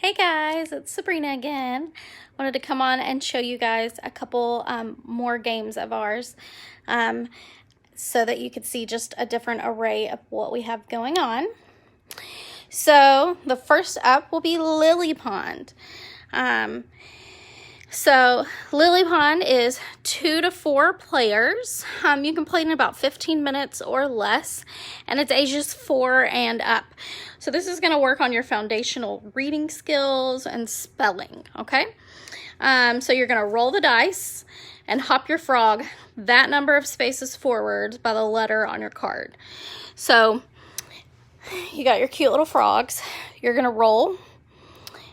Hey guys, it's Sabrina again. Wanted to come on and show you guys a couple more games of ours so that you could see just a different array of what we have going on. So the first up will be Lily Pond. So Lily Pond is 2 to 4 players. You can play in about 15 minutes or less, and it's ages 4 and up. So this is going to work on your foundational reading skills and spelling, okay? So you're going to roll the dice and hop your frog that number of spaces forward by the letter on your card. So you got your cute little frogs. You're going to roll.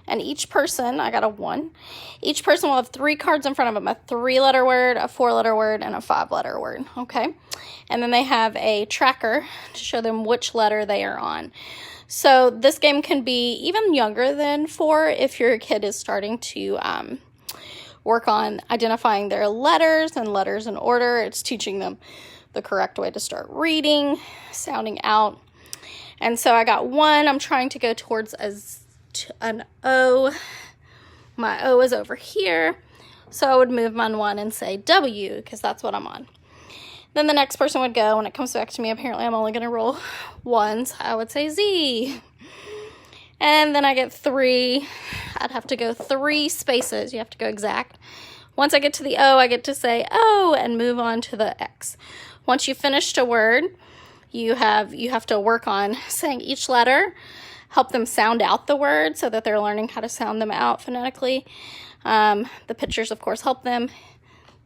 And each person, I got a 1, each person will have 3 cards in front of them, a 3-letter word, a 4-letter word, and a 5-letter word, okay? And then they have a tracker to show them which letter they are on. So this game can be even younger than 4 if your kid is starting to work on identifying their letters and letters in order. It's teaching them the correct way to start reading, sounding out. And so I got 1. I'm trying to go towards an O. My O is over here, so I would move my 1 and say W because that's what I'm on. Then the next person would go. When it comes back to me, apparently I'm only going to roll 1s. I would say Z. And then I get 3. I'd have to go 3 spaces. You have to go exact. Once I get to the O, I get to say O and move on to the X. Once you've finished a word, you have to work on saying each letter. Help them sound out the word so that they're learning how to sound them out phonetically. The pictures, of course, help them.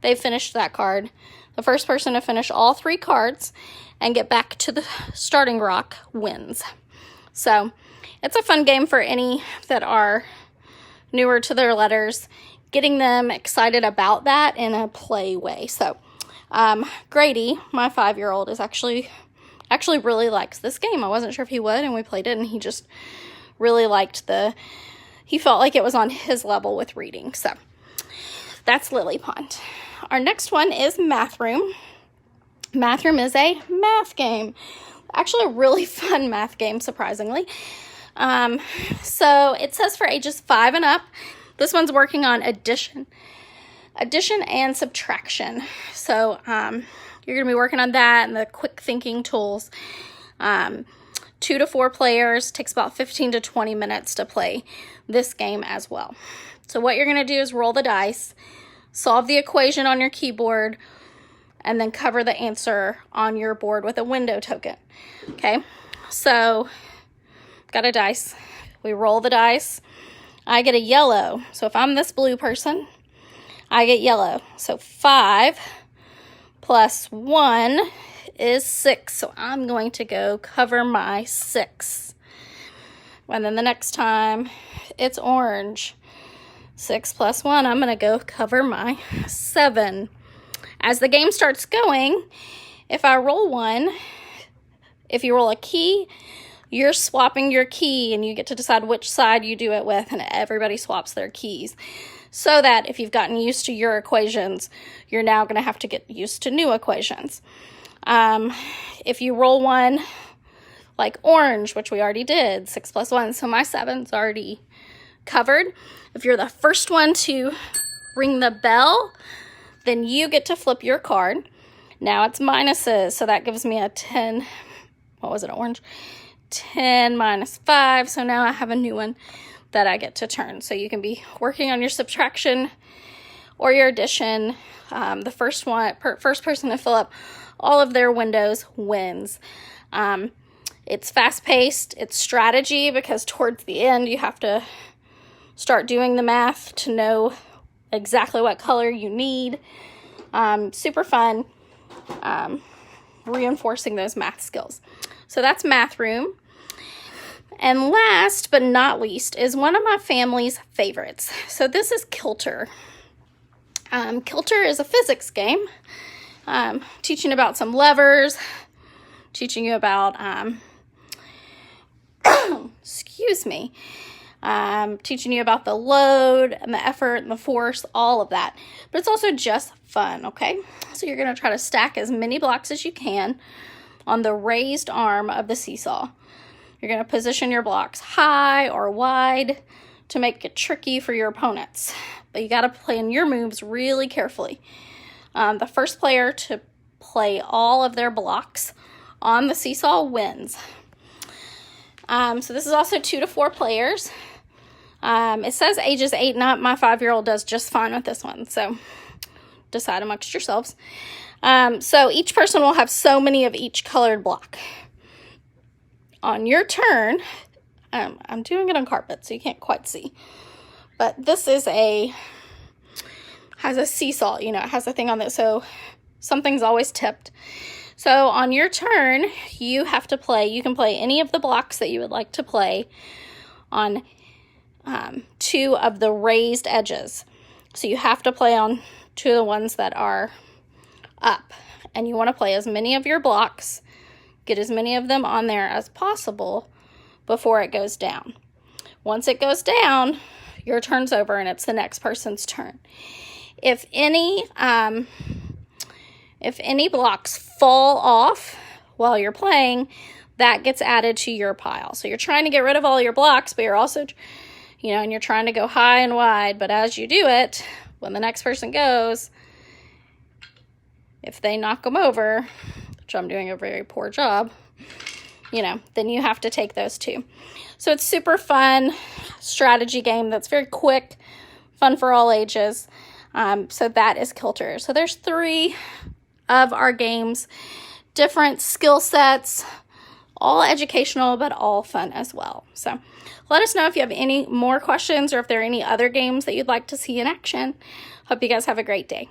They've finished that card. The first person to finish all 3 cards and get back to the starting rock wins. So it's a fun game for any that are newer to their letters, getting them excited about that in a play way. So Grady, my 5-year-old, is actually really likes this game. I wasn't sure if he would, and we played it, and he just really liked he felt like it was on his level with reading. So that's Lily Pond. Our next one is Math Room. Math Room is a math game. Actually a really fun math game, surprisingly. So it says for ages 5 and up. This one's working on addition and subtraction. So you're going to be working on that and the quick thinking tools. 2 to 4 players. Takes about 15 to 20 minutes to play this game as well. So what you're going to do is roll the dice, solve the equation on your keyboard, and then cover the answer on your board with a window token. Okay, so got a dice. We roll the dice. I get a yellow. So if I'm this blue person, I get yellow. So 5 plus 1 is 6. So I'm going to go cover my 6. And then the next time it's orange. 6 plus 1, I'm going to go cover my 7. As the game starts going, if I roll 1, if you roll a key, you're swapping your key and you get to decide which side you do it with, and everybody swaps their keys. So that if you've gotten used to your equations, you're now going to have to get used to new equations. If you roll 1 like orange, which we already did, 6 plus 1, so my 7's already covered. If you're the first one to ring the bell, then you get to flip your card. Now it's minuses, so that gives me a 10. What was it, orange? 10 minus 5, so now I have a new one that I get to turn. So you can be working on your subtraction or your addition. The first person to fill up all of their windows wins. It's fast-paced. It's strategy because towards the end you have to start doing the math to know exactly what color you need. Super fun, reinforcing those math skills. So that's Math Room. And last but not least is one of my family's favorites. So this is Kilter. Kilter is a physics game, teaching about some levers, teaching you about, excuse me, teaching you about the load and the effort and the force, all of that. But it's also just fun, okay? So you're going to try to stack as many blocks as you can on the raised arm of the seesaw. You're going to position your blocks high or wide to make it tricky for your opponents. But you got to plan your moves really carefully. The first player to play all of their blocks on the seesaw wins. So this is also 2 to 4 players. It says ages 8 and up. My 5-year-old does just fine with this one, so decide amongst yourselves. So each person will have so many of each colored block. On your turn, I'm doing it on carpet, so you can't quite see, but this is has a seesaw, you know, it has a thing on it, so something's always tipped. So on your turn, you have to play, you can play any of the blocks that you would like to play on 2 of the raised edges. So you have to play on 2 of the ones that are up, and you want to play as many of your blocks, get as many of them on there as possible before it goes down. Once it goes down, your turn's over and it's the next person's turn. If any blocks fall off while you're playing, that gets added to your pile. So you're trying to get rid of all your blocks, but you're also, you know, and you're trying to go high and wide, but as you do it, when the next person goes, if they knock them over, which I'm doing a very poor job, you know, then you have to take those too. So it's super fun strategy game that's very quick, fun for all ages. So that is Kilter. So there's 3 of our games, different skill sets, all educational, but all fun as well. So let us know if you have any more questions or if there are any other games that you'd like to see in action. Hope you guys have a great day.